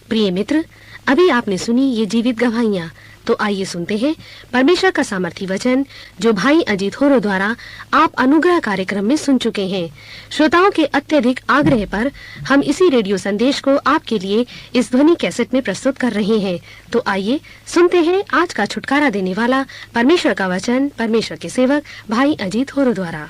प्रिय मित्र, अभी आपने सुनी ये जीवित गवाहियाँ। तो आइए सुनते हैं परमेश्वर का सामर्थी वचन जो भाई अजीत होरो द्वारा आप अनुग्रह कार्यक्रम में सुन चुके हैं। श्रोताओं के अत्यधिक आग्रह पर हम इसी रेडियो संदेश को आपके लिए इस ध्वनि कैसेट में प्रस्तुत कर रहे हैं। तो आइए सुनते हैं आज का छुटकारा देने वाला परमेश्वर का वचन परमेश्वर के सेवक भाई अजीत होरो द्वारा।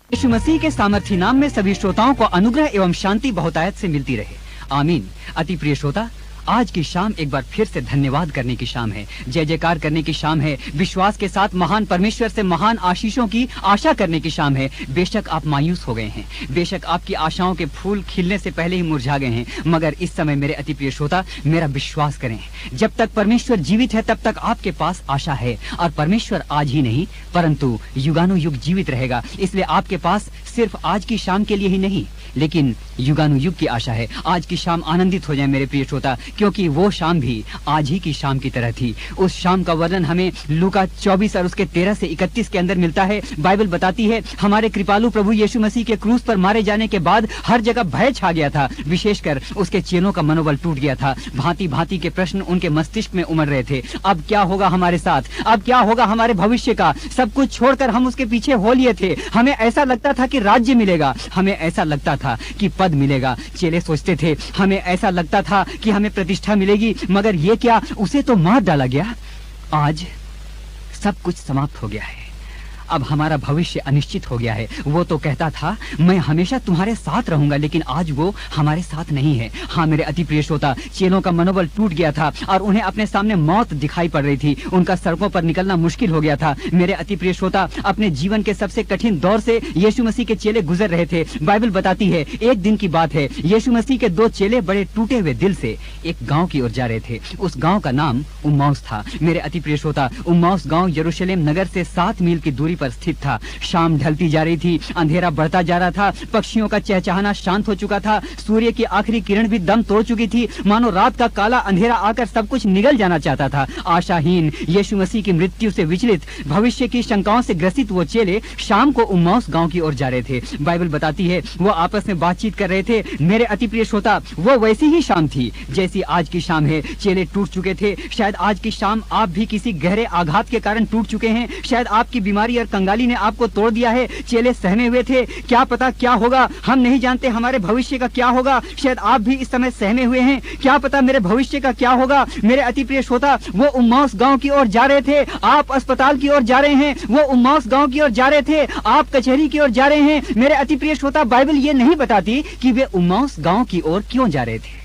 यीशु मसीह के सामर्थी नाम में सभी श्रोताओं को अनुग्रह एवं शांति बहुतायत से मिलती रहे। आमीन। अति प्रिय श्रोता, आज की शाम एक बार फिर से धन्यवाद करने की शाम है, जय जयकार करने की शाम है, विश्वास के साथ महान परमेश्वर से महान आशीषों की आशा करने की शाम है। बेशक आप मायूस हो गए हैं, बेशक आपकी आशाओं के फूल खिलने से पहले ही मुरझा गए हैं, मगर इस समय मेरे अति प्रिय श्रोता मेरा विश्वास करें, जब तक परमेश्वर जीवित है तब तक आपके पास आशा है। और परमेश्वर आज ही नहीं परंतु युगानुयुग जीवित रहेगा। इसलिए आपके पास सिर्फ आज की शाम के लिए ही नहीं लेकिन युगानुयुग की आशा है। आज की शाम आनंदित हो जाए मेरे प्रिय श्रोता, क्योंकि वो शाम भी आज ही की शाम की तरह थी। उस शाम का वर्णन हमें लूका 24 और उसके 13 से 31 के अंदर मिलता है। बाइबल बताती है हमारे कृपालु प्रभु यीशु मसीह के क्रूस पर मारे जाने के बाद हर जगह भय छा गया था, विशेषकर उसके चेलों का मनोबल टूट गया था। भांति भांति के प्रश्न उनके मस्तिष्क में उमड़ रहे थे। अब क्या होगा हमारे साथ, अब क्या होगा हमारे भविष्य का। सब कुछ छोड़कर हम उसके पीछे हो लिए थे। हमें ऐसा लगता था कि राज्य मिलेगा, हमें ऐसा लगता था कि पद मिलेगा। चेले सोचते थे हमें ऐसा लगता था कि हमें प्रतिष्ठा मिलेगी, मगर ये क्या, उसे तो मार डाला गया। आज सब कुछ समाप्त हो गया है। अब हमारा भविष्य अनिश्चित हो गया है। वो तो कहता था मैं हमेशा तुम्हारे साथ रहूंगा, लेकिन आज वो हमारे साथ नहीं है। हाँ मेरे अति प्रिय श्रोता, चेलों का मनोबल टूट गया था और उन्हें अपने सामने मौत दिखाई पड़ रही थी। उनका सड़कों पर निकलना मुश्किल हो गया था। मेरे अति प्रिय श्रोता, अपने जीवन के सबसे कठिन दौर से यीशु मसीह के चेले गुजर रहे थे। बाइबल बताती है एक दिन की बात है, यीशु मसीह के 2 चेले बड़े टूटे हुए दिल से एक गाँव की ओर जा रहे थे। उस गाँव का नाम उम्माउस था। मेरे अति प्रिय श्रोता, उम्माउस गाँव यरूशलेम नगर से 7 मील की दूरी पर स्थित था। शाम ढलती जा रही थी, अंधेरा बढ़ता जा रहा था, पक्षियों का चहचहाना शांत हो चुका था, सूर्य की आखिरी किरण भी दम तोड़ चुकी थी। मानो रात का काला अंधेरा आकर सब कुछ निगल जाना चाहता था। आशाहीन, यीशु मसीह की मृत्यु से विचलित, भविष्य की शंकाओं से ग्रसित वो चेले शाम को उम्माउस गांव की ओर जा रहे थे। बाइबल बताती है वो आपस में बातचीत कर रहे थे। मेरे अति प्रिय श्रोता, वो वैसी ही शाम थी जैसी आज की शाम है। चेले टूट चुके थे। शायद आज की शाम आप भी किसी गहरे आघात के कारण टूट चुके हैं। शायद आपकी बीमारी और कंगाली ने आपको तोड़ दिया है। चेले सहमे हुए थे, क्या पता क्या होगा, हम नहीं जानते हमारे भविष्य का क्या होगा। शायद आप भी इस समय सहमे हुए हैं, क्या पता मेरे भविष्य का क्या होगा। मेरे अति प्रिय श्रोता, वो उम्माउस गांव की ओर जा रहे थे, आप अस्पताल की ओर जा रहे हैं। वो उम्माउस गांव की ओर जा रहे थे, आप कचहरी की ओर जा रहे हैं। मेरे अति प्रिय श्रोता, बाइबल ये नहीं बताती कि वे उम्माउस गांव की ओर क्यों जा रहे थे।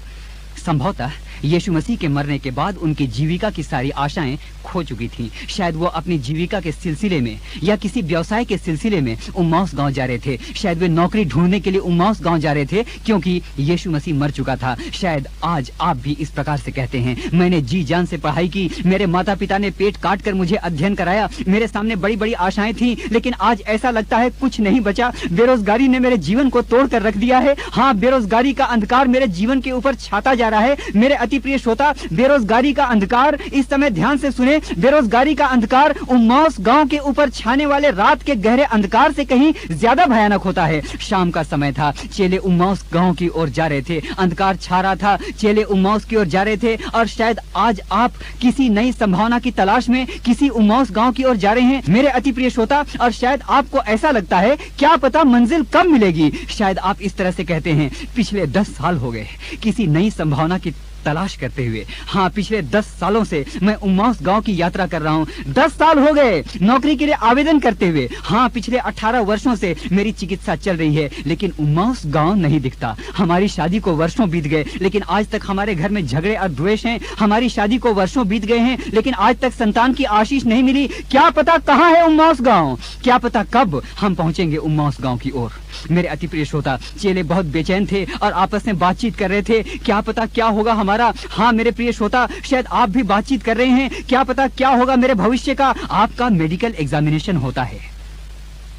संभवतः यीशु मसीह के मरने के बाद उनकी जीविका की सारी आशाएं खो चुकी थीं। शायद वो अपनी जीविका के सिलसिले में या किसी व्यवसाय के सिलसिले में उम्माउस गांव जा रहे थे। शायद वे नौकरी ढूंढने के लिए उम्माउस गांव जा रहे थे, क्योंकि यीशु मसीह मर चुका था। शायद आज आप भी इस प्रकार से कहते हैं, मैंने जी जान से पढ़ाई की, मेरे माता पिता ने पेट काट कर मुझे अध्ययन कराया, मेरे सामने बड़ी बड़ी आशाएं थी, लेकिन आज ऐसा लगता है कुछ नहीं बचा। बेरोजगारी ने मेरे जीवन को तोड़ कर रख दिया है। हाँ, बेरोजगारी का अंधकार मेरे जीवन के ऊपर छाता जा रहा है। मेरे अति प्रिय श्रोता, बेरोजगारी का अंधकार, इस समय ध्यान से सुने, बेरोजगारी का अंधकार उम्माउस गांव के ऊपर छाने वाले रात के गहरे अंधकार से कहीं ज्यादा भयानक होता है। शाम का समय था, चेले उम्माउस गांव की ओर जा रहे थे, अंधकार छा रहा था, चेले उम्माउस की ओर जा रहे थे। और शायद आज आप किसी नई संभावना की तलाश में किसी उम्माउस गांव की ओर जा रहे हैं मेरे अति प्रिय श्रोता, और शायद आपको ऐसा लगता है क्या पता मंजिल कब मिलेगी। शायद आप इस तरह से कहते हैं, पिछले 10 साल हो गए किसी नई संभावना की तलाश करते हुए। हाँ, पिछले 10 सालों से मैं उम्माउस गांव की यात्रा कर रहा हूँ। 10 साल हो गए नौकरी के लिए आवेदन करते हुए। हाँ, पिछले 18 वर्षों से मेरी चिकित्सा चल रही है, लेकिन उम्माउस गांव नहीं दिखता। हमारी शादी को वर्षों बीत गए, लेकिन आज तक हमारे घर में झगड़े और द्वेष हैं। हमारी शादी को वर्षों बीत गए हैं, लेकिन आज तक संतान की आशीष नहीं मिली। क्या पता कहाँ है उम्माउस गांव, क्या पता कब हम पहुंचेंगे उम्माउस गांव की ओर। मेरे अति प्रिय श्रोता, चेले बहुत बेचैन थे और आपस में बातचीत कर रहे थे, क्या पता क्या होगा हमारा। हाँ मेरे प्रिय श्रोता, शायद आप भी बातचीत कर रहे हैं, क्या पता क्या होगा मेरे भविष्य का। आपका मेडिकल एग्जामिनेशन होता है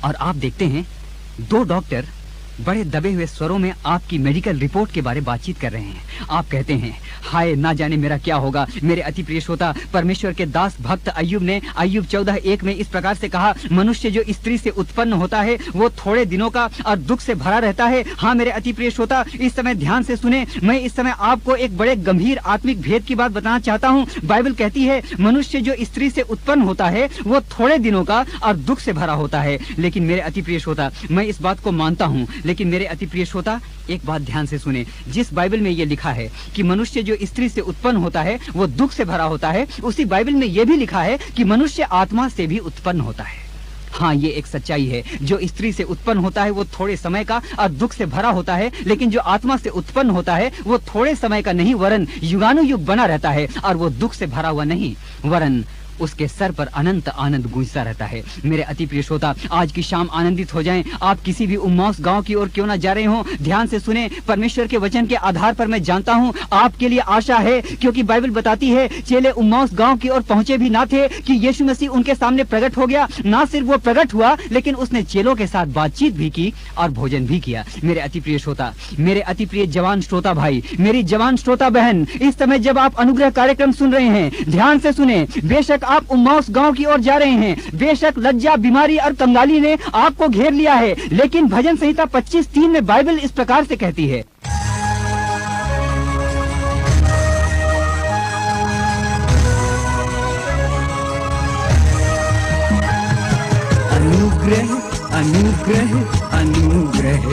और आप देखते हैं 2 डॉक्टर बड़े दबे हुए स्वरों में आपकी मेडिकल रिपोर्ट के बारे बातचीत कर रहे हैं। आप कहते हैं हाय, ना जाने मेरा क्या होगा। मेरे अति प्रिय श्रोता, परमेश्वर के दास भक्त अय्यूब ने अय्यूब 14:1 में इस प्रकार से कहा, मनुष्य जो स्त्री से उत्पन्न होता है वो थोड़े दिनों का और दुख से भरा रहता है। हाँ मेरे अति प्रिय श्रोता, इस समय ध्यान से सुने। मैं इस समय आपको एक बड़े गंभीर आत्मिक भेद की बात बताना चाहता हूँ। बाइबल कहती है मनुष्य जो स्त्री से उत्पन्न होता है वो थोड़े दिनों का और दुख से भरा होता है। लेकिन मेरे अति प्रिय श्रोता, मैं इस बात को मानता हूँ, लेकिन मेरे अति प्रिय श्रोता एक बात ध्यान से सुने। जिस बाइबल में ये लिखा है कि मनुष्य जो स्त्री से उत्पन्न होता है वो दुख से भरा होता है, उसी बाइबल में ये भी लिखा है कि मनुष्य आत्मा से भी उत्पन्न होता है। हाँ, ये एक सच्चाई है। जो स्त्री से उत्पन्न होता है वो थोड़े समय का और दुख से भरा होता है, लेकिन जो आत्मा से उत्पन्न होता है वो थोड़े समय का नहीं वरन युगानुयुग बना रहता है, और वो दुख से भरा हुआ नहीं वरन उसके सर पर अनंत आनंद गूंजता रहता है। मेरे अति प्रिय श्रोता, आज की शाम आनंदित हो जाएं। आप किसी भी उम्माउस गांव की ओर क्यों ना जा रहे हो, ध्यान से सुने। परमेश्वर के वचन के आधार पर मैं जानता हूं आपके लिए आशा है, क्योंकि बाइबल बताती है चेले उम्माउस गांव की ओर पहुंचे भी ना थे कि यीशु मसीह उनके सामने प्रकट हो गया। ना सिर्फ वो प्रकट हुआ, लेकिन उसने चेलों के साथ बातचीत भी की और भोजन भी किया। मेरे अति प्रिय श्रोता, मेरे अति प्रिय जवान श्रोता भाई, मेरी जवान श्रोता बहन, इस समय जब आप अनुग्रह कार्यक्रम सुन रहे हैं, ध्यान से सुने। बेशक आप उम्माउस गांव की ओर जा रहे हैं, बेशक लज्जा, बीमारी और कंगाली ने आपको घेर लिया है, लेकिन भजन संहिता 25:3 में बाइबल इस प्रकार से कहती है, अनुग्रह अनुग्रह अनुग्रह,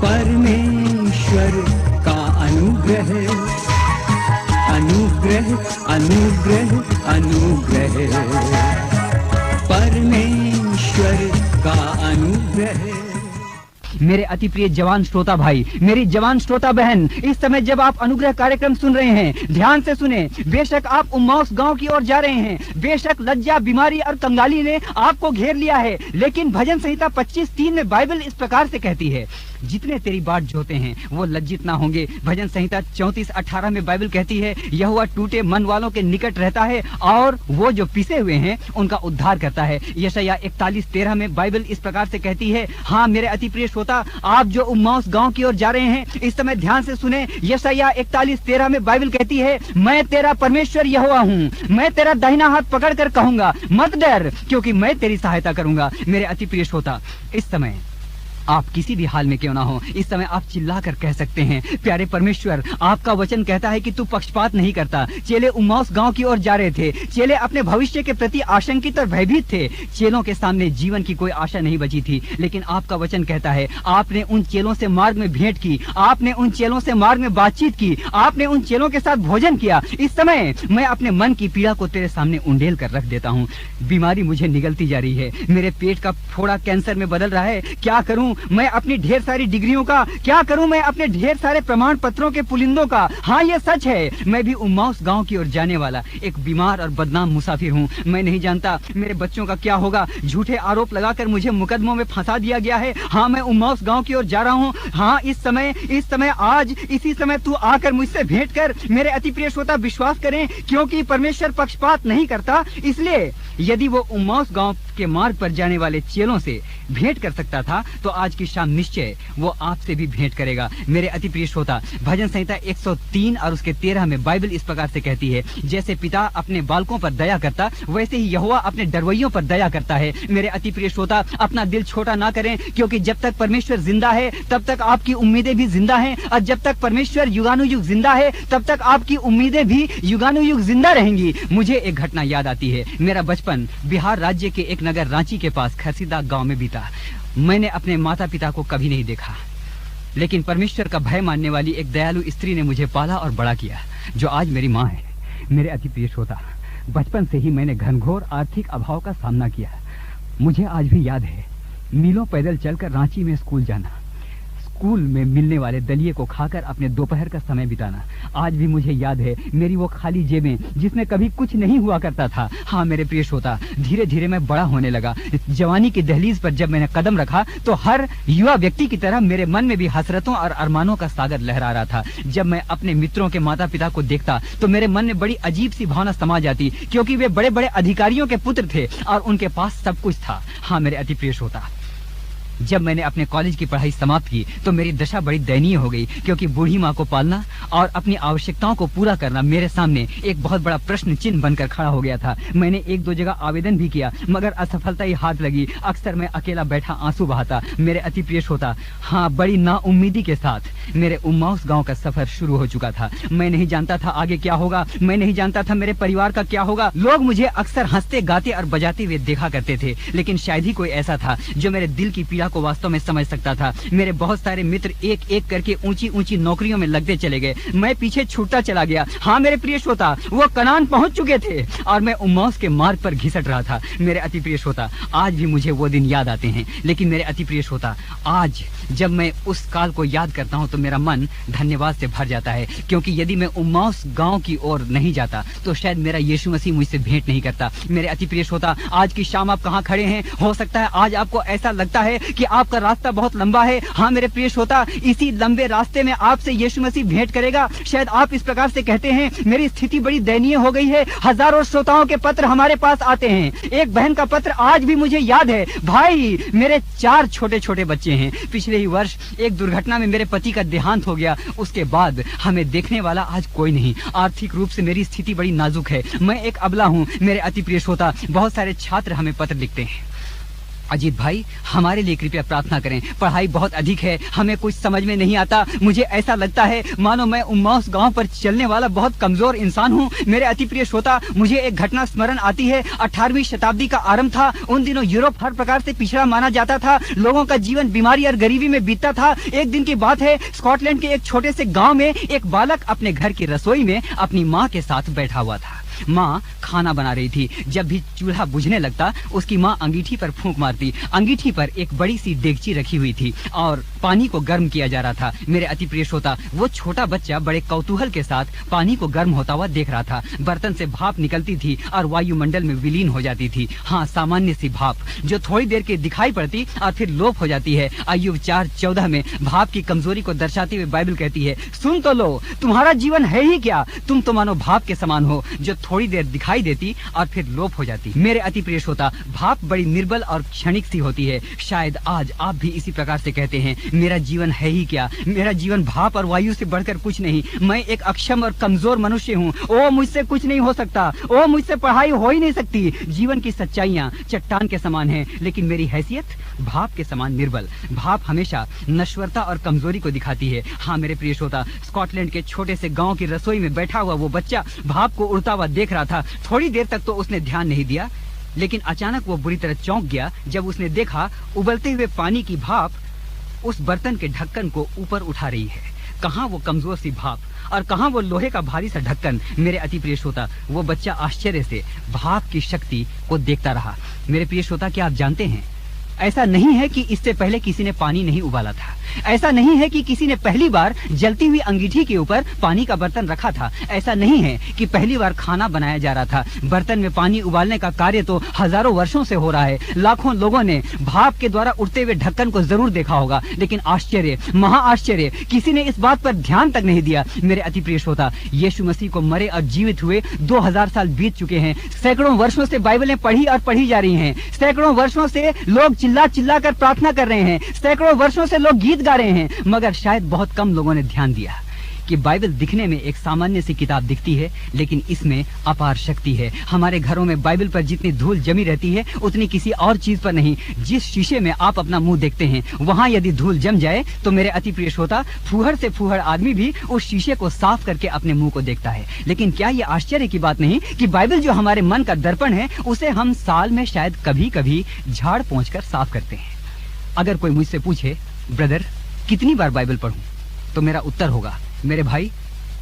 परमेश्वर का अनुग्रह, अनुग्रह अनुग्रह अनुग्रह, परमेश्वर का अनुग्रह। मेरे अति प्रिय जवान श्रोता भाई, मेरी जवान श्रोता बहन, इस समय जब आप अनुग्रह कार्यक्रम सुन रहे हैं, ध्यान से सुने। बेशक आप उम्माउस गांव की ओर जा रहे हैं, बेशक लज्जा, बीमारी और कंगाली ने आपको घेर लिया है, लेकिन भजन संहिता 25:3 में बाइबल इस प्रकार से कहती है, जितने तेरी बाट जोते हैं वो लज्जित ना होंगे। भजन संहिता 34:18 में बाइबल कहती है, यहोवा टूटे मन वालों के निकट रहता है और वो जो पिसे हुए हैं उनका उद्धार करता है। यशायाह 41:13 में बाइबल इस प्रकार से कहती है। हाँ मेरे अति प्रिय श्रोता, आप जो उम्माउस गांव की ओर जा रहे हैं, इस समय ध्यान से सुने। यशायाह 41:13 में बाइबल कहती है, मैं तेरा परमेश्वर यहोवा हूँ, मैं तेरा दाहिना हाथ पकड़ कर कहूंगा, मत डर, क्योंकि मैं तेरी सहायता करूंगा। मेरे अति प्रिय श्रोता, इस समय आप किसी भी हाल में क्यों ना हो, इस समय आप चिल्लाकर कह सकते हैं, प्यारे परमेश्वर, आपका वचन कहता है कि तू पक्षपात नहीं करता। चेले उम्माउस गांव की ओर जा रहे थे, चेले अपने भविष्य के प्रति आशंकित और भयभीत थे। चेलों के सामने जीवन की कोई आशा नहीं बची थी, लेकिन आपका वचन कहता है, आपने उन चेलों से मार्ग में भेंट की, आपने उन चेलों से मार्ग में बातचीत की, आपने उन चेलों के साथ भोजन किया। इस समय मैं अपने मन की पीड़ा को तेरे सामने उंडेल कर रख देता हूँ। बीमारी मुझे निगलती जा रही है, मेरे पेट का फोड़ा कैंसर में बदल रहा है। क्या करूं मैं अपनी ढेर सारी डिग्रियों का, क्या करूं मैं अपने ढेर सारे प्रमाण पत्रों के पुलिंदों का। हाँ ये सच है, मैं भी उम्माउस गांव की ओर जाने वाला एक बीमार और बदनाम मुसाफिर हूँ। मैं नहीं जानता मेरे बच्चों का क्या होगा। झूठे आरोप लगाकर मुझे मुकदमों में फंसा दिया गया है। हाँ मैं उम्माउस गांव की ओर जा रहा हूँ। हाँ इस समय आज इसी समय तू आकर मुझसे भेंट कर। मेरे अति प्रिय श्रोता विश्वास करें, क्योंकि परमेश्वर पक्षपात नहीं करता, इसलिए यदि वो उम्माउस गांव के मार्ग पर जाने वाले चेलों से भेंट कर सकता था, तो आज की शाम निश्चय वो आपसे भी भेंट करेगा। मेरे अति प्रिय श्रोता, भजन संहिता 103 और उसके 13 में बाइबल इस प्रकार से कहती है, जैसे पिता अपने बालकों पर दया करता, वैसे ही यहोवा अपने डरवैयों पर दया करता है। मेरे अति प्रिय श्रोता, अपना दिल छोटा ना करें, क्योंकि जब तक परमेश्वर जिंदा है तब तक आपकी उम्मीदें भी जिंदा हैं, और जब तक परमेश्वर युगानुयुग जिंदा है तब तक आपकी उम्मीदें भी युगानुयुग जिंदा रहेंगी। मुझे एक घटना याद आती है। मेरा बचपन बिहार राज्य के एक नगर रांची के पास खरसीदा गांव में बीता। मैंने अपने माता पिता को कभी नहीं देखा, लेकिन परमेश्वर का भय मानने वाली एक दयालु स्त्री ने मुझे पाला और बड़ा किया, जो आज मेरी माँ है। मेरे अति प्रिय श्रोता, बचपन से ही मैंने घनघोर आर्थिक अभाव का सामना किया। मुझे आज भी याद है मीलों पैदल चलकर रांची में स्कूल जाना, स्कूल में मिलने वाले दलिये को खाकर अपने दोपहर का समय बिताना। आज भी मुझे याद है मेरी वो खाली जेबें जिसमें कभी कुछ नहीं हुआ करता था। हाँ मेरे प्रिय श्रोता, धीरे धीरे मैं बड़ा होने लगा। जवानी की दहलीज पर जब मैंने कदम रखा तो हर युवा व्यक्ति की तरह मेरे मन में भी हसरतों और अरमानों का सागर लहरा रहा था। जब मैं अपने मित्रों के माता पिता को देखता तो मेरे मन में बड़ी अजीब सी भावना समा जाती, क्योंकि वे बड़े बड़े अधिकारियों के पुत्र थे और उनके पास सब कुछ था। हाँ मेरे अति प्रिय श्रोता, जब मैंने अपने कॉलेज की पढ़ाई समाप्त की तो मेरी दशा बड़ी दयनीय हो गई, क्योंकि बूढ़ी माँ को पालना और अपनी आवश्यकताओं को पूरा करना मेरे सामने एक बहुत बड़ा प्रश्न चिन्ह बनकर खड़ा हो गया था। मैंने 1-2 जगह आवेदन भी किया, मगर असफलता ही हाथ लगी। अक्सर मैं अकेला बैठा आंसू बहाता। मेरे अति प्रिय श्रोता, हाँ, बड़ी नाउम्मीदी के साथ मेरे उम्माउस गांव का सफर शुरू हो चुका था। मैं नहीं जानता था आगे क्या होगा, मैं नहीं जानता था मेरे परिवार का क्या होगा। लोग मुझे अक्सर हंसते, गाते और बजाते हुए देखा करते थे, लेकिन शायद ही कोई ऐसा था जो मेरे दिल की पीड़ा को वास्तव में समझ सकता था। मेरे बहुत सारे मित्र एक एक करके ऊंची ऊंची नौकरियों में लगते चले गए। मैं पीछे छूटता चला गया। हाँ मेरे प्रिय श्रोता, वो कनान पहुंच चुके थे और मैं उम्माउस के मार्ग पर घिसट रहा था। मेरे अति प्रिय श्रोता, आज भी मुझे वो दिन याद आते हैं। लेकिन मेरे अति प्रिय श्रोता, आज जब मैं उस काल को याद करता हूँ तो मेरा मन धन्यवाद से भर जाता है, क्योंकि यदि मैं उम्माउस गांव की ओर नहीं जाता तो शायद मेरा यीशु मसीह मुझसे भेंट नहीं करता। मेरे अति प्रिय श्रोता, आज की शाम आप कहाँ खड़े हैं? हो सकता है आज आपको ऐसा लगता है कि आपका रास्ता बहुत लंबा है। हाँ मेरे प्रिय श्रोता, इसी लंबे रास्ते में आपसे यीशु मसीह भेंट करेगा। शायद आप इस प्रकार से कहते हैं, मेरी स्थिति बड़ी दयनीय हो गई है। हजारों श्रोताओं के पत्र हमारे पास आते हैं। एक बहन का पत्र आज भी मुझे याद है। भाई, मेरे 4 छोटे छोटे बच्चे हैं। पिछले ही वर्ष एक दुर्घटना में मेरे पति का देहांत हो गया। उसके बाद हमें देखने वाला आज कोई नहीं। आर्थिक रूप से मेरी स्थिति बड़ी नाजुक है। मैं एक अबला हूँ। मेरे अति प्रिय श्रोता, बहुत सारे छात्र हमें पत्र लिखते हैं, अजीत भाई हमारे लिए कृपया प्रार्थना करें, पढ़ाई बहुत अधिक है, हमें कुछ समझ में नहीं आता। मुझे ऐसा लगता है मानो मैं उम्माउस गांव पर चलने वाला बहुत कमजोर इंसान हूं। मेरे अति प्रिय श्रोता, मुझे एक घटना स्मरण आती है। 18वीं शताब्दी का आरंभ था। उन दिनों यूरोप हर प्रकार से पिछड़ा माना जाता था। लोगों का जीवन बीमारी और गरीबी में बीतता था। एक दिन की बात है, स्कॉटलैंड के एक छोटे से गाँव में एक बालक अपने घर की रसोई में अपनी माँ के साथ बैठा हुआ था। माँ खाना बना रही थी। जब भी चूल्हा बुझने लगता, उसकी माँ अंगीठी पर फूंक मारती। अंगीठी पर एक बड़ी सी डेगची रखी हुई थी और पानी को गर्म किया जा रहा था। मेरे अति प्रिय श्रोता, वो छोटा बच्चा बड़े कौतूहल के साथ पानी को गर्म होता हुआ देख रहा था। बर्तन से भाप निकलती थी और वायुमंडल में विलीन हो जाती थी। हाँ, सामान्य सी भाप जो थोड़ी देर के दिखाई पड़ती और फिर लोप हो जाती है। अय्यूब 4:14 में भाप की कमजोरी को दर्शाते हुए बाइबल कहती है, सुन तो लो, तुम्हारा जीवन है ही क्या? तुम तो मानो भाप के समान हो, जो थोड़ी देर दिखाई देती और फिर लोप हो जाती। मेरे अति प्रिय श्रोता, भाप बड़ी निर्बल और क्षणिक सी होती है। शायद आज आप भी इसी प्रकार से कहते हैं, मेरा जीवन है ही क्या? मेरा जीवन भाप और वायु से बढ़कर कुछ नहीं। मैं एक अक्षम और कमजोर मनुष्य हूँ। ओ, मुझसे कुछ नहीं हो सकता। ओ, मुझसे पढ़ाई हो ही नहीं सकती। जीवन की सच्चाइयाँ चट्टान के समान हैं, लेकिन मेरी हैसियत भाप के समान निर्बल। भाप हमेशा नश्वरता और कमजोरी को दिखाती है। हाँ मेरे प्रिय श्रोता, स्कॉटलैंड के छोटे से गाँव की रसोई में बैठा हुआ वो बच्चा भाप को उड़ता हुआ देख रहा था। थोड़ी देर तक तो उसने ध्यान नहीं दिया, लेकिन अचानक वो बुरी तरह चौंक गया जब उसने देखा उबलते हुए पानी की भाप उस बर्तन के ढक्कन को ऊपर उठा रही है। कहाँ वो कमजोर सी भाप और कहाँ वो लोहे का भारी सा ढक्कन। मेरे अति प्रिय श्रोता, वो बच्चा आश्चर्य से भाप की शक्ति को देखता रहा। मेरे प्रिय श्रोता, क्या आप जानते हैं, ऐसा नहीं है कि इससे पहले किसी ने पानी नहीं उबाला था। ऐसा नहीं है कि किसी ने पहली बार जलती हुई अंगीठी के ऊपर पानी का बर्तन रखा था। ऐसा नहीं है कि पहली बार खाना बनाया जा रहा था। बर्तन में पानी उबालने का कार्य तो हजारों वर्षों से हो रहा है। लाखों लोगों ने भाप के द्वारा उठते हुए ढक्कन को जरूर देखा होगा, लेकिन आश्चर्य, महा आश्चर्य, किसी ने इस बात पर ध्यान तक नहीं दिया। मेरे अति प्रिय श्रोता, यीशु मसीह को मरे और जीवित हुए 2000 साल बीत चुके हैं। सैकड़ों वर्षों से बाइबलें पढ़ी और पढ़ी जा रही हैं। सैकड़ों वर्षों से लोग चिल्ला चिल्ला कर प्रार्थना कर रहे हैं। सैकड़ों वर्षों से लोग गीत गा रहे हैं, मगर शायद बहुत कम लोगों ने ध्यान दिया कि बाइबल दिखने में एक सामान्य सी किताब दिखती है, लेकिन इसमें अपार शक्ति है। हमारे घरों में बाइबल पर जितनी धूल जमी रहती है, उतनी किसी और चीज पर नहीं। जिस शीशे में आप अपना मुंह देखते हैं, वहां यदि धूल जम जाए तो मेरे अति प्रिय श्रोता, फूहड़ से फूहड़ आदमी भी उस शीशे को साफ करके अपने मुंह को देखता है। लेकिन क्या ये आश्चर्य की बात नहीं कि बाइबल जो हमारे मन का दर्पण है, उसे हम साल में शायद कभी कभी झाड़ पोंछ कर साफ करते हैं। अगर कोई मुझसे पूछे, ब्रदर कितनी बार बाइबल पढ़ूं, तो मेरा उत्तर होगा, मेरे भाई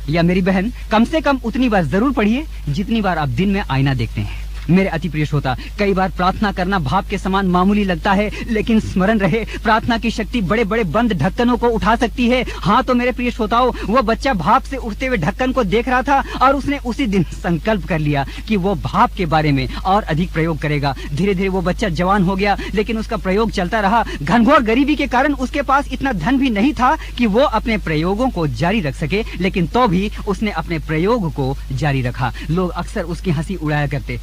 या मेरी बहन, कम से कम उतनी बार जरूर पढ़िए जितनी बार आप दिन में आईना देखते हैं। मेरे अति प्रिय श्रोता, कई बार प्रार्थना करना भाप के समान मामूली लगता है, लेकिन स्मरण रहे, प्रार्थना की शक्ति बड़े बड़े बंद ढक्कनों को उठा सकती है। हाँ तो मेरे प्रिय श्रोताओं, वो बच्चा भाप से उठते हुए ढक्कन को देख रहा था और उसने उसी दिन संकल्प कर लिया कि वो भाप के बारे में और अधिक प्रयोग करेगा। धीरे धीरे वो बच्चा जवान हो गया, लेकिन उसका प्रयोग चलता रहा। घनघोर गरीबी के कारण उसके पास इतना धन भी नहीं था कि वो अपने प्रयोगों को जारी रख सके, लेकिन तो भी उसने अपने प्रयोग को जारी रखा। लोग अक्सर उसकी हंसी उड़ाया करते,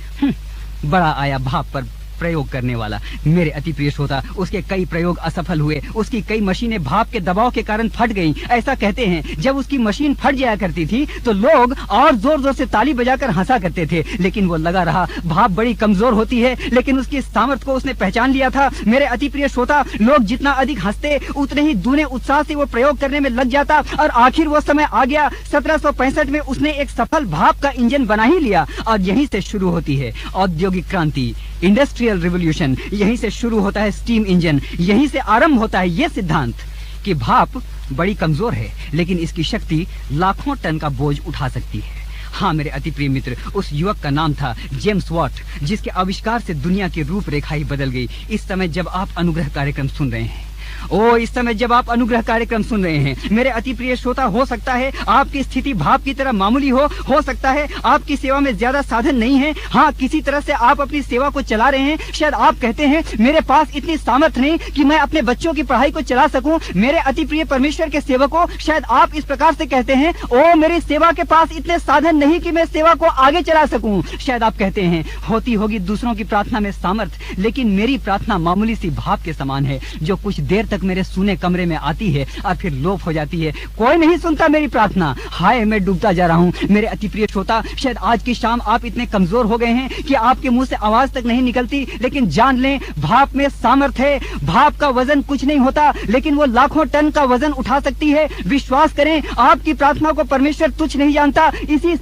बड़ा आया भाप पर प्रयोग करने वाला। मेरे अति प्रिय श्रोता, उसके कई प्रयोग असफल हुए, उसकी कई मशीनें भाप के दबाव के कारण फट गईं। ऐसा कहते हैं जब उसकी मशीन फट जाया करती थी तो लोग और जोर जोर से ताली बजाकर हंसा करते थे, लेकिन वो लगा रहा। भाप बड़ी कमजोर होती है, लेकिन उसकी सामर्थ्य को उसने पहचान लिया था। मेरे अति प्रिय श्रोता, लोग जितना अधिक हंसते उतने ही दूने उत्साह से वो प्रयोग करने में लग जाता, और आखिर वो समय आ गया। 1765 में उसने एक सफल भाप का इंजन बना ही लिया, और यहीं से शुरू होती है औद्योगिक क्रांति, इंडस्ट्रियल रिवोल्यूशन। यहीं से शुरू होता है स्टीम इंजन, यहीं से आरंभ होता है ये सिद्धांत कि भाप बड़ी कमजोर है, लेकिन इसकी शक्ति लाखों टन का बोझ उठा सकती है। हाँ मेरे अति प्रिय मित्र, उस युवक का नाम था जेम्स वॉट, जिसके आविष्कार से दुनिया की रूपरेखा ही बदल गई। इस समय जब आप अनुग्रह कार्यक्रम सुन रहे हैं, इस समय जब आप अनुग्रह कार्यक्रम सुन रहे हैं, मेरे अति प्रिय श्रोता, हो सकता है आपकी स्थिति भाप की तरह मामूली हो सकता है आपकी सेवा में ज्यादा साधन नहीं है। हाँ, किसी तरह से आप अपनी सेवा को चला रहे हैं। शायद आप कहते हैं मेरे पास इतनी सामर्थ्य नहीं कि मैं अपने बच्चों की पढ़ाई को चला सकूं। मेरे अति प्रिय परमेश्वर के सेवकों, शायद आप इस प्रकार से कहते हैं, मेरी सेवा के पास इतने साधन नहीं कि मैं सेवा को आगे चला सकूं। शायद आप कहते हैं होती होगी दूसरों की प्रार्थना में सामर्थ्य, लेकिन मेरी प्रार्थना मामूली सी भाप के समान है, जो कुछ देर तक मेरे सूने कमरे में आती है और फिर लोप हो जाती है। कोई नहीं सुनता मेरी प्रार्थना। हाय, मैं डूबता जा रहा हूँ। मेरे अति प्रिय श्रोता, शायद आज की शाम आप इतने कमजोर हो गए हैं कि आपके मुंह से आवाज तक नहीं निकलती, लेकिन जान लें भाप में सामर्थ्य है। भाप का वजन कुछ नहीं होता, लेकिन वो लाखों टन का वजन उठा सकती है। विश्वास करें, आपकी प्रार्थना को परमेश्वर तुच्छ नहीं जानता। इसी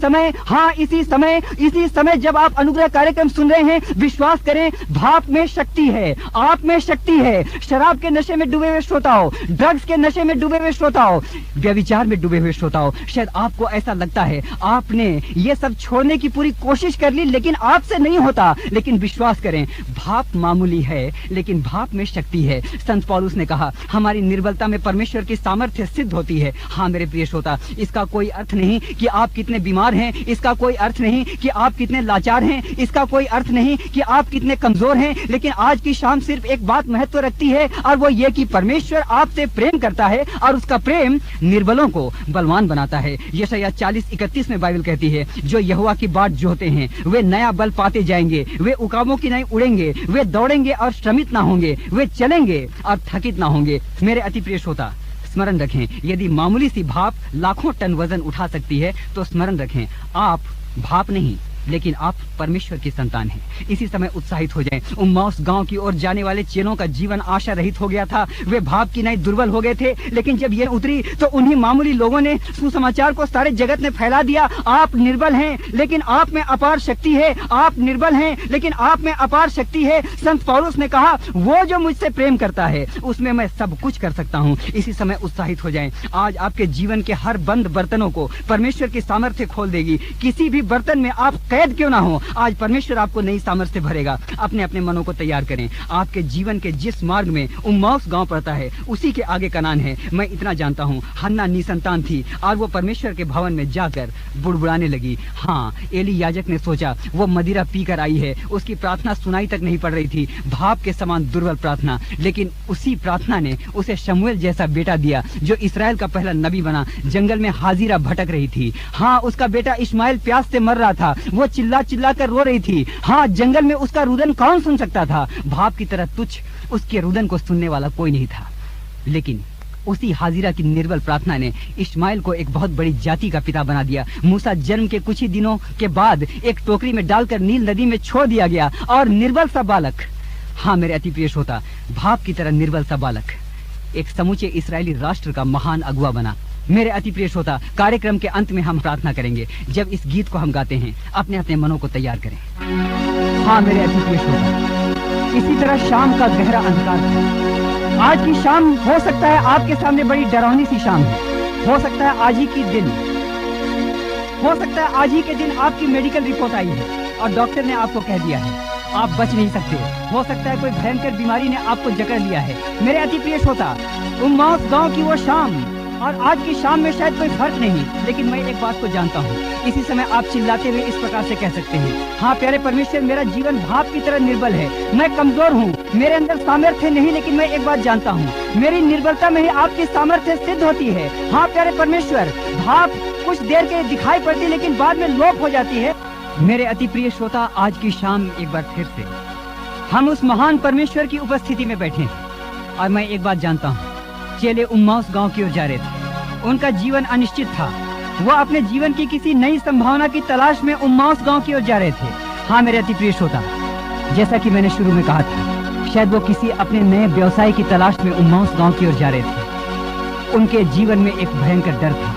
समय जब आप अनुग्रह कार्यक्रम सुन रहे हैं, विश्वास करें भाप में शक्ति है, आप में शक्ति है। शराब के नशे में डूबे हुए श्रोताओं, ड्रग्स के नशे में डूबे हुए श्रोताओं, व्यभिचार में डूबे हुए श्रोताओं, शायद आपको ऐसा लगता है आपने ये सब छोड़ने की पूरी कोशिश कर ली, लेकिन आपसे नहीं होता। लेकिन विश्वास करें, भाप मामूली है, लेकिन भाप में शक्ति है। संत पौलुस ने कहा, हमारी निर्बलता में परमेश्वर की सामर्थ्य सिद्ध होती है। हाँ मेरे प्रिय श्रोता, इसका कोई अर्थ नहीं कि आप कितने बीमार हैं, इसका कोई अर्थ नहीं कि आप कितने लाचार हैं, इसका कोई अर्थ नहीं कि आप कितने कमजोर हैं, लेकिन आज की शाम सिर्फ एक बात महत्व रखती है, और वो ये कि परमेश्वर आपसे प्रेम करता है, और उसका प्रेम निर्बलों को बलवान बनाता है। यशायाह 40:31 में बाइबल कहती है, जो यहोवा की बाट जोहते हैं वे नया बल पाते जाएंगे, वे उकाबों की नहीं उड़ेंगे, वे दौड़ेंगे और श्रमित ना होंगे, वे चलेंगे और थकित ना होंगे। मेरे अति प्रिय श्रोता, स्मरण रखें, यदि मामूली सी भाप लाखों टन वजन उठा सकती है, तो स्मरण रखें, आप भाप नहीं, लेकिन आप परमेश्वर की संतान हैं। इसी समय उत्साहित हो जाएं। उम्माउस गांव की ओर जाने वाले चेलों का जीवन आशा रहित हो गया था। वे भाप की नहीं दुर्बल हो गए थे, लेकिन जब ये उतरी तो उन्हीं मामूली लोगों ने सुसमाचार को सारे जगत में फैला दिया। आप निर्बल हैं, लेकिन आप में अपार शक्ति है। आप निर्बल हैं, लेकिन आप में अपार शक्ति है। संत पौलुस ने कहा, वो जो मुझसे प्रेम करता है उसमें मैं सब कुछ कर सकता हूँ। इसी समय उत्साहित हो जाएं। आज आपके जीवन के हर बंद बर्तनों को परमेश्वर की सामर्थ्य खोल देगी। किसी भी बर्तन में आप कैद क्यों ना हो, आज परमेश्वर आपको नई सामर्थ्य भरेगा। अपने अपने मनों को तैयार करें। आपके जीवन के जिस मार्ग में उम्माउस गांव पड़ता है, उसी के आगे कनान है। मैं इतना जानता हूँ, हन्ना निसंतान थी और वो परमेश्वर के भवन में जाकर बुड़बुड़ाने लगी। हाँ, एली याजक ने सोचा वो मदिरा पीकर आई है, उसकी प्रार्थना सुनाई तक नहीं पड़ रही थी, भाप के समान दुर्बल प्रार्थना, लेकिन उसी प्रार्थना ने उसे शमूएल जैसा बेटा दिया, जो इसराइल का पहला नबी बना। जंगल में हाजिरा भटक रही थी। हाँ, उसका बेटा इस्माइल प्यास से मर रहा था, वो चिल्ला चिल्ला कर रो रही थी। हाँ, जंगल में उसका रुदन कौन सुन सकता था? भाप की तरह तुच्छ उसके रुदन को सुनने वाला कोई नहीं था। लेकिन उसी हाजिरा की निर्बल प्रार्थना ने इस्माइल को एक बहुत बड़ी जाति का पिता बना दिया। मूसा जन्म के कुछ ही दिनों के बाद एक टोकरी में डालकर नील नदी में छोड़ दिया गया, और निर्बल सा बालक, हाँ मेरे अति प्रिय श्रोता, भाप की तरह निर्बल सा बालक एक समूचे इस्राएली राष्ट्र का महान अगुआ बना। मेरे अति प्रिय श्रोता, कार्यक्रम के अंत में हम प्रार्थना करेंगे। जब इस गीत को हम गाते हैं, अपने अपने मनों को तैयार करें। हाँ मेरे अति प्रिय श्रोता, इसी तरह शाम का गहरा अंधकार है। आज की शाम हो सकता है आपके सामने बड़ी डरावनी सी शाम है। हो सकता है आज ही के दिन आपकी मेडिकल रिपोर्ट आई है और डॉक्टर ने आपको कह दिया है आप बच नहीं सकते। हो सकता है कोई भयंकर बीमारी ने आपको जकड़ लिया है। मेरे अति प्रिय श्रोता, उम्माउस गांव की वो शाम और आज की शाम में शायद कोई फर्क नहीं, लेकिन मैं एक बात को जानता हूँ। इसी समय आप चिल्लाते हुए इस प्रकार से कह सकते हैं, हाँ प्यारे परमेश्वर, मेरा जीवन भाप की तरह निर्बल है, मैं कमजोर हूँ, मेरे अंदर सामर्थ्य नहीं, लेकिन मैं एक बात जानता हूँ, मेरी निर्बलता में ही आपकी सामर्थ्य सिद्ध होती है। हाँ प्यारे परमेश्वर, भाप कुछ देर के दिखाई पड़ती है, लेकिन बाद में लोप हो जाती है। मेरे अति प्रिय श्रोता, आज की शाम एक बार फिर से हम उस महान परमेश्वर की उपस्थिति में बैठे हैं और मैं एक बात जानता हूँ, चेले उम्माउस गांव की ओर जा रहे थे। उनका जीवन अनिश्चित था। वो अपने जीवन की किसी नई संभावना की तलाश में उम्माउस गांव की ओर जा रहे थे। हाँ मेरे अति प्रिय श्रोता, जैसा कि मैंने शुरू में कहा था, शायद वो किसी अपने नए व्यवसाय की तलाश में उम्माउस गांव की ओर जा रहे थे। उनके जीवन में एक भयंकर डर था।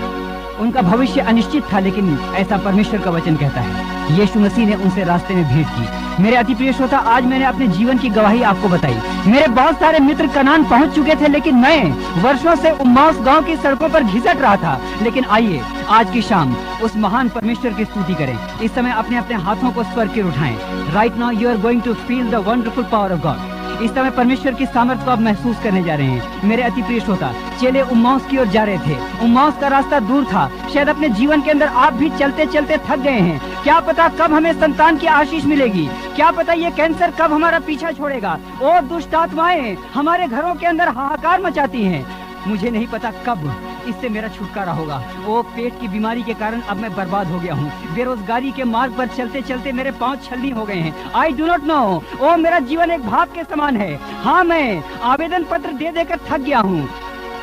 उनका भविष्य अनिश्चित था, लेकिन ऐसा परमेश्वर का वचन कहता है। यीशु मसीह ने उनसे रास्ते में भेंट की। मेरे अति प्रिय श्रोता, आज मैंने अपने जीवन की गवाही आपको बताई। मेरे बहुत सारे मित्र कनान पहुंच चुके थे, लेकिन मैं वर्षों से उम्माउस गांव की सड़कों पर घिसट रहा था। लेकिन आइए आज की शाम उस महान परमेश्वर की स्तुति करें। इस समय अपने अपने हाथों को स्वर्ग की ओर उठाएं। Right now you are going to feel the wonderful power of God. इस समय परमेश्वर की सामर्थ्य को आप महसूस करने जा रहे हैं। मेरे अति प्रिय श्रोता, चेले उम्माउस की ओर जा रहे थे। उम्माउस का रास्ता दूर था। शायद अपने जीवन के अंदर आप भी चलते चलते थक गए हैं। क्या पता कब हमें संतान की आशीष मिलेगी, क्या पता ये कैंसर कब हमारा पीछा छोड़ेगा। और दुष्ट आत्माएं हमारे घरों के अंदर हाहाकार मचाती हैं। मुझे नहीं पता कब इससे मेरा छुटकारा होगा। ओ पेट की बीमारी के कारण अब मैं बर्बाद हो गया हूँ। बेरोजगारी के मार्ग पर चलते चलते मेरे पांव छलनी हो गए हैं। I do not know. ओ मेरा जीवन एक भाप के समान है। हाँ मैं आवेदन पत्र दे देकर थक गया हूँ।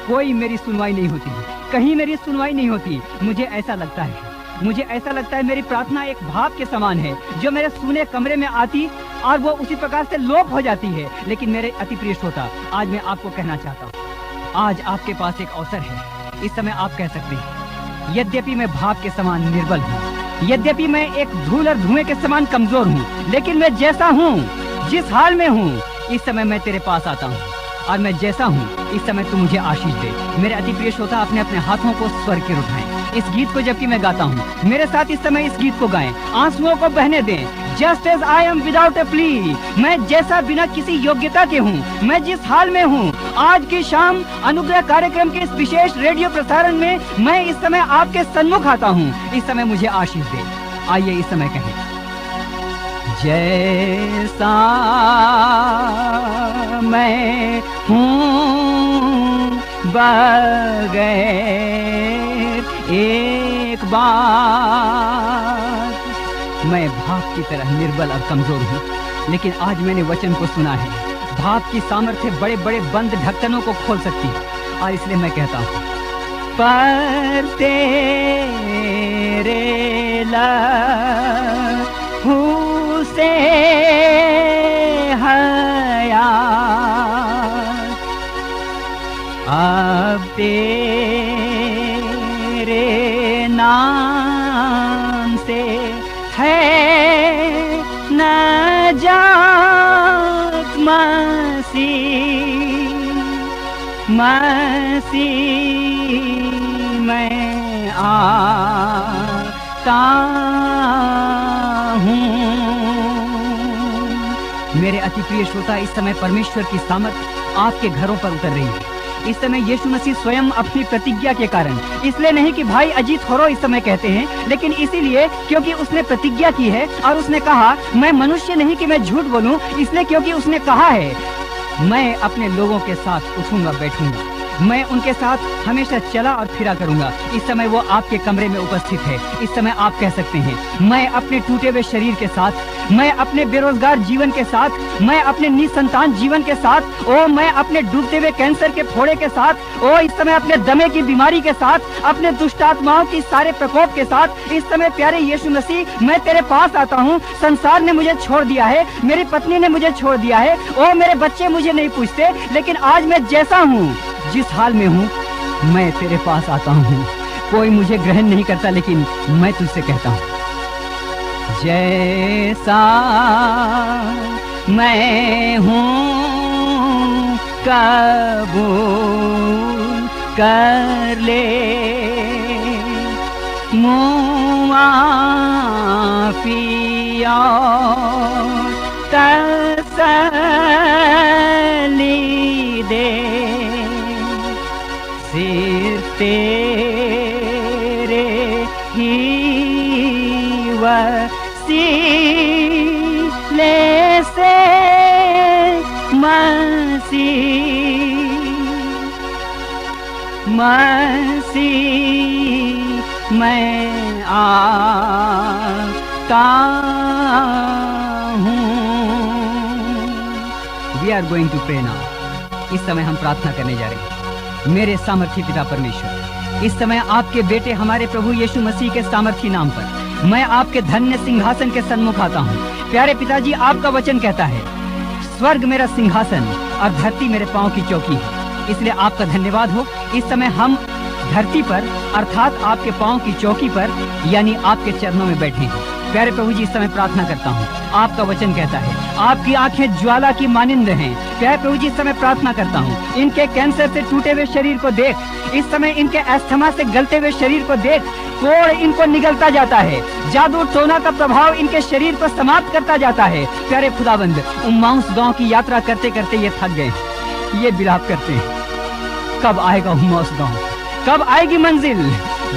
कोई मेरी सुनवाई नहीं होती, कहीं मेरी सुनवाई नहीं होती। मुझे ऐसा लगता है मेरी प्रार्थना एक भाप के समान है जो मेरे सूने कमरे में आती और वो उसी प्रकार से लोप हो जाती है। लेकिन मेरे अति प्रिय श्रोता, आज मैं आपको कहना चाहता हूँ, आज आपके पास एक अवसर है। इस समय आप कह सकते हैं, यद्यपि मैं भाप के समान निर्बल हूँ, यद्यपि मैं एक धूल और धुएं के समान कमजोर हूँ, लेकिन मैं जैसा हूँ, जिस हाल में हूँ, इस समय मैं तेरे पास आता हूँ और मैं जैसा हूँ इस समय तू मुझे आशीष दे। मेरे अति प्रिय श्रोता, अपने अपने हाथों को स्वर्ग की ओर उठाएं। इस गीत को जबकि मैं गाता हूँ, मेरे साथ इस समय इस गीत को गाएं। आंसुओं को बहने दें। Just as I am without a plea, मैं जैसा बिना किसी योग्यता के हूँ, मैं जिस हाल में हूँ। आज की शाम अनुग्रह कार्यक्रम के इस विशेष रेडियो प्रसारण में मैं इस समय आपके सन्मुख आता हूँ। इस समय मुझे आशीष दे। आइए इस समय कहें, जैसा मैं हूँ बगैर एक बार, मैं भाप की तरह निर्बल और कमजोर हूँ, लेकिन आज मैंने वचन को सुना है। भाप की सामर्थ्य बड़े बड़े बंद ढक्कनों को खोल सकती है। और इसलिए मैं कहता हूँ, पर तेरे लहू से हयात अब तेरे नाम से है नजात। मसीह मैं आता हूँ। मेरे अति प्रिय श्रोता, इस समय परमेश्वर की सामर्थ आपके घरों पर उतर रही है। इस समय यीशु मसीह स्वयं अपनी प्रतिज्ञा के कारण, इसलिए नहीं कि भाई अजीत होरो इस समय कहते हैं, लेकिन इसीलिए क्योंकि उसने प्रतिज्ञा की है और उसने कहा, मैं मनुष्य नहीं कि मैं झूठ बोलूं, इसलिए क्योंकि उसने कहा है, मैं अपने लोगों के साथ उठूंगा बैठूंगा, मैं उनके साथ हमेशा चला और फिरा करूंगा। इस समय वो आपके कमरे में उपस्थित है। इस समय आप कह सकते हैं, मैं अपने टूटे हुए शरीर के साथ, मैं अपने बेरोजगार जीवन के साथ, मैं अपने निसंतान जीवन के साथ, ओ मैं अपने डूबते हुए कैंसर के फोड़े के साथ, ओ इस समय अपने दमे की बीमारी के साथ, अपने दुष्ट आत्माओं की सारे प्रकोप के साथ, इस समय प्यारे यीशु मसीह मैं तेरे पास आता हूँ। संसार ने मुझे छोड़ दिया है, मेरी पत्नी ने मुझे छोड़ दिया है, ओ मेरे बच्चे मुझे नहीं पूछते, लेकिन आज मैं जैसा हूँ, जिस हाल में हूँ, मैं तेरे पास आता हूँ। कोई मुझे ग्रहण नहीं करता, लेकिन मैं तुझसे कहता हूँ, जैसा मैं हूँ कबूल कर ले, मुआफ़ी और तसल्ली दे, सिर्फ तेरे ही वसीले से मसीह मैं आता हूँ। We are going to pray now. इस समय हम प्रार्थना करने जा रहे हैं। मेरे सामर्थी पिता परमेश्वर, इस समय आपके बेटे हमारे प्रभु यीशु मसीह के सामर्थी नाम पर मैं आपके धन्य सिंहासन के सन्मुख आता हूँ। प्यारे पिताजी, आपका वचन कहता है स्वर्ग मेरा सिंहासन और धरती मेरे पांव की चौकी है। इसलिए आपका धन्यवाद हो। इस समय हम धरती पर अर्थात आपके पांव की चौकी पर यानी आपके चरणों में बैठे हैं। प्यारे प्रभु जी, इस समय प्रार्थना करता हूँ। आपका वचन कहता है आपकी आंखें ज्वाला की मानिंद हैं। प्यारे प्रभु जी, इस समय प्रार्थना करता हूँ, इनके कैंसर से टूटे हुए शरीर को देख, इस समय इनके अस्थमा से गलते हुए शरीर को देख, कोड़ इनको निगलता जाता है, जादू टोना का प्रभाव इनके शरीर को समाप्त करता जाता है। प्यारे खुदाबंद, उम्माउस गांव की यात्रा करते करते ये थक गए, ये विलाप करते हैं, कब आएगा उम्माउस गांव, कब आएगी मंजिल।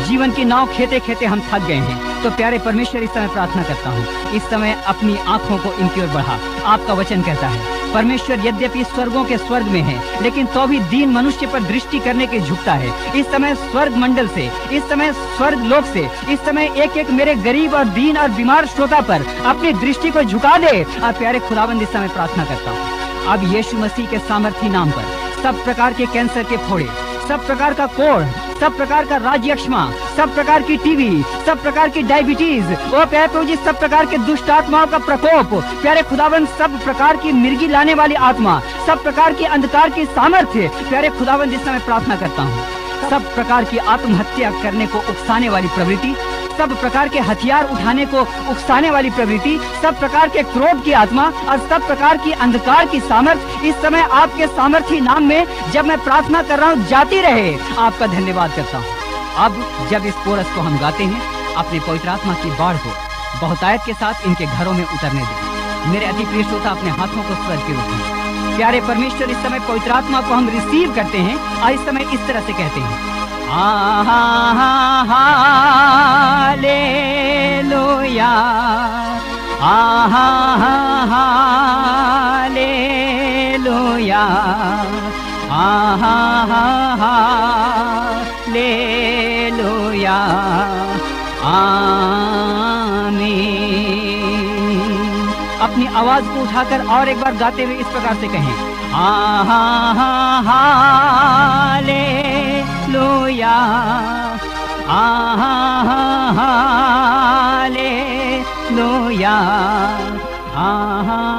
जीवन की नाव खेते खेते हम थक गए हैं। तो प्यारे परमेश्वर, इस समय प्रार्थना करता हूँ, इस समय अपनी आंखों को इनकी ओर बढ़ा। आपका वचन कहता है परमेश्वर यद्यपि स्वर्गों के स्वर्ग में है, लेकिन तो भी दीन मनुष्य पर दृष्टि करने के झुकता है। इस समय स्वर्ग मंडल से, इस समय स्वर्ग लोक से, इस समय एक एक मेरे गरीब और दीन और बीमार श्रोता पर अपनी दृष्टि को झुका दे। और प्यारे खुदाबंद, इस समय प्रार्थना करता हूँ, अब यीशु मसीह के सामर्थी नाम पर सब प्रकार के कैंसर के फोड़े, सब प्रकार का कोढ़, सब प्रकार का राज्यक्षमा, सब प्रकार की टीबी, सब प्रकार की डायबिटीज, ओ प्यारे प्रभु जी, सब प्रकार के दुष्ट आत्माओं का प्रकोप, प्यारे खुदावंद, सब प्रकार की मिर्गी लाने वाली आत्मा, सब प्रकार की अंधकार की सामर्थ्य, प्यारे खुदावंद, इस समय प्रार्थना करता हूँ, सब प्रकार की आत्महत्या करने को उकसाने वाली प्रवृत्ति, सब प्रकार के हथियार उठाने को उकसाने वाली प्रवृत्ति, सब प्रकार के क्रोध की आत्मा और सब प्रकार की अंधकार की सामर्थ इस समय आपके सामर्थी नाम में जब मैं प्रार्थना कर रहा हूँ जाती रहे। आपका धन्यवाद करता हूँ। अब जब इस कोरस को हम गाते हैं, अपने पवित्र आत्मा की बाढ़ को बहुतायत के साथ इनके घरों में उतरने दें। मेरे अति प्रिय श्रोता, अपने हाथों को स्वर्ग के उठाएं। प्यारे परमेश्वर, इस समय पवित्र आत्मा को हम रिसीव करते हैं और इस समय इस तरह से कहते हैं, हालेलुया, हालेलुया, हालेलुया, आमीन। अपनी आवाज को उठाकर और एक बार गाते हुए इस प्रकार से कहें, हालेलुया, हालेलुया, हालेलुया।